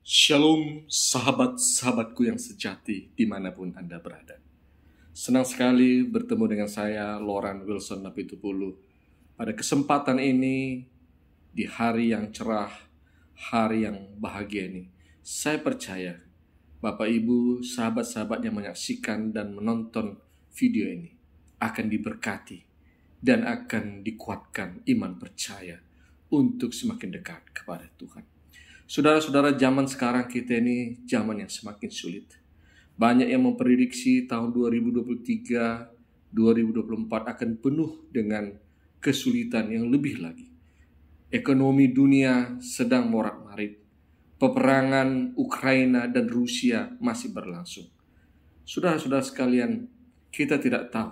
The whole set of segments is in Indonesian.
Shalom sahabat-sahabatku yang sejati dimanapun Anda berada. Senang sekali bertemu dengan saya, Loran Wilson Napitupulu. Pada kesempatan ini, di hari yang cerah, hari yang bahagia ini, saya percaya Bapak Ibu, sahabat-sahabat yang menyaksikan dan menonton video ini akan diberkati dan akan dikuatkan iman percaya untuk semakin dekat kepada Tuhan. Saudara-saudara, zaman sekarang kita ini zaman yang semakin sulit. Banyak yang memprediksi tahun 2023, 2024 akan penuh dengan kesulitan yang lebih lagi. Ekonomi dunia sedang morat-marit. Peperangan Ukraina dan Rusia masih berlangsung. Saudara-saudara sekalian, kita tidak tahu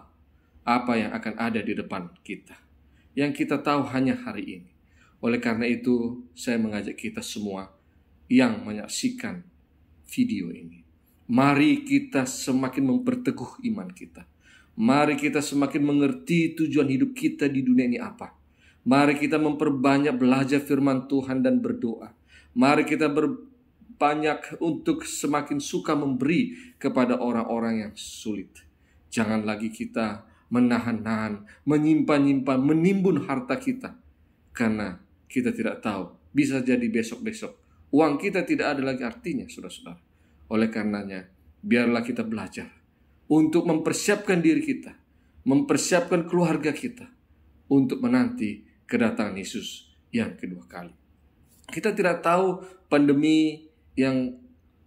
apa yang akan ada di depan kita. Yang kita tahu hanya hari ini. Oleh karena itu, saya mengajak kita semua yang menyaksikan video ini. Mari kita semakin memperteguh iman kita. Mari kita semakin mengerti tujuan hidup kita di dunia ini apa. Mari kita memperbanyak belajar firman Tuhan dan berdoa. Mari kita berbanyak untuk semakin suka memberi kepada orang-orang yang sulit. Jangan lagi kita menahan-nahan, menyimpan-nyimpan, menimbun harta kita. Karena kita tidak tahu, bisa jadi besok-besok uang kita tidak ada lagi artinya, saudara-saudara. Oleh karenanya, biarlah kita belajar untuk mempersiapkan diri kita, mempersiapkan keluarga kita untuk menanti kedatangan Yesus yang kedua kali. Kita tidak tahu pandemi yang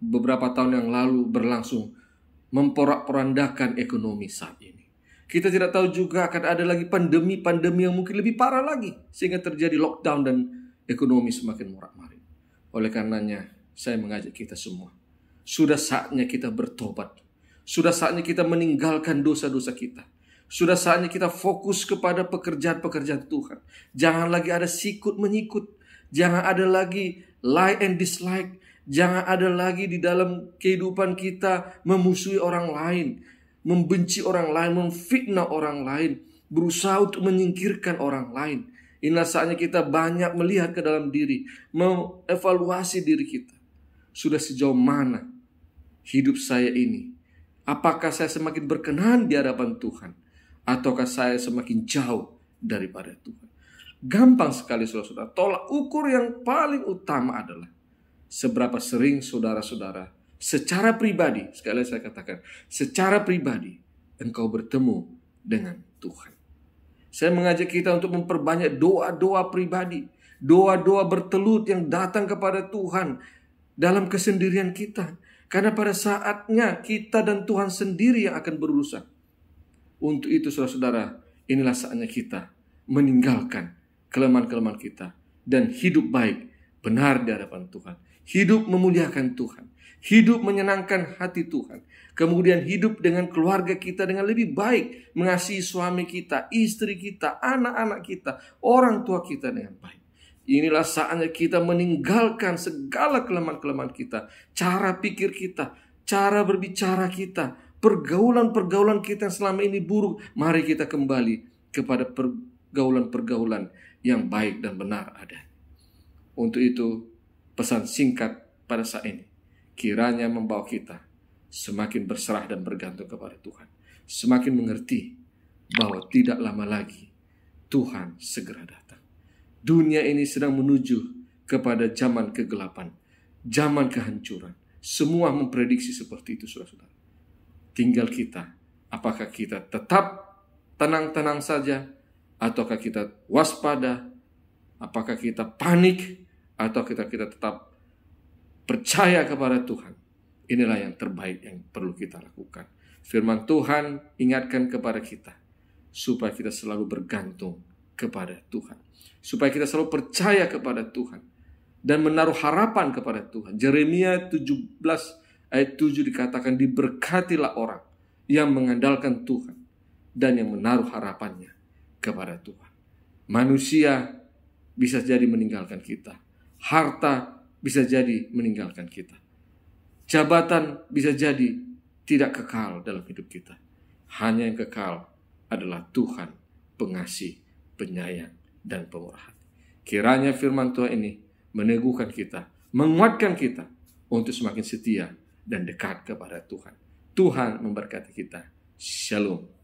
beberapa tahun yang lalu berlangsung memporak-porandakan ekonomi saat ini. Kita tidak tahu juga akan ada lagi pandemi-pandemi yang mungkin lebih parah lagi, sehingga terjadi lockdown dan ekonomi semakin morat-marit. Oleh karenanya, saya mengajak kita semua, sudah saatnya kita bertobat. Sudah saatnya kita meninggalkan dosa-dosa kita. Sudah saatnya kita fokus kepada pekerjaan-pekerjaan Tuhan. Jangan lagi ada sikut-menyikut. Jangan ada lagi like and dislike. Jangan ada lagi di dalam kehidupan kita memusuhi orang lain, membenci orang lain, memfitnah orang lain, berusaha untuk menyingkirkan orang lain. Inilah saatnya kita banyak melihat ke dalam diri, mengevaluasi diri kita. Sudah sejauh mana hidup saya ini? Apakah saya semakin berkenan di hadapan Tuhan? Ataukah saya semakin jauh daripada Tuhan? Gampang sekali saudara-saudara. Tolak ukur yang paling utama adalah seberapa sering saudara-saudara secara pribadi, sekali lagi saya katakan, secara pribadi engkau bertemu dengan Tuhan. Saya mengajak kita untuk memperbanyak doa-doa pribadi, doa-doa bertelut yang datang kepada Tuhan dalam kesendirian kita. Karena pada saatnya kita dan Tuhan sendiri yang akan berurusan. Untuk itu saudara-saudara, inilah saatnya kita meninggalkan kelemahan-kelemahan kita dan hidup baik, benar di hadapan Tuhan. Hidup memuliakan Tuhan. Hidup menyenangkan hati Tuhan. Kemudian hidup dengan keluarga kita dengan lebih baik. Mengasihi suami kita, istri kita, anak-anak kita, orang tua kita dengan baik. Inilah saatnya kita meninggalkan segala kelemahan-kelemahan kita. Cara pikir kita, cara berbicara kita, pergaulan-pergaulan kita yang selama ini buruk. Mari kita kembali kepada pergaulan-pergaulan yang baik dan benar ada. Untuk itu, pesan singkat pada saat ini, kiranya membawa kita semakin berserah dan bergantung kepada Tuhan. Semakin mengerti bahwa tidak lama lagi Tuhan segera datang. Dunia ini sedang menuju kepada zaman kegelapan, zaman kehancuran. Semua memprediksi seperti itu, saudara-saudara. Tinggal kita, apakah kita tetap tenang-tenang saja, ataukah kita waspada, apakah kita panik, atau kita tetap percaya kepada Tuhan. Inilah yang terbaik yang perlu kita lakukan. Firman Tuhan ingatkan kepada kita supaya kita selalu bergantung kepada Tuhan, supaya kita selalu percaya kepada Tuhan dan menaruh harapan kepada Tuhan. Yeremia 17 ayat 7 dikatakan, diberkatilah orang yang mengandalkan Tuhan dan yang menaruh harapannya kepada Tuhan. Manusia bisa jadi meninggalkan kita. Harta bisa jadi meninggalkan kita. Jabatan bisa jadi tidak kekal dalam hidup kita. Hanya yang kekal adalah Tuhan, pengasih, penyayang, dan pemurah hati. Kiranya firman Tuhan ini meneguhkan kita, menguatkan kita untuk semakin setia dan dekat kepada Tuhan. Tuhan memberkati kita. Shalom.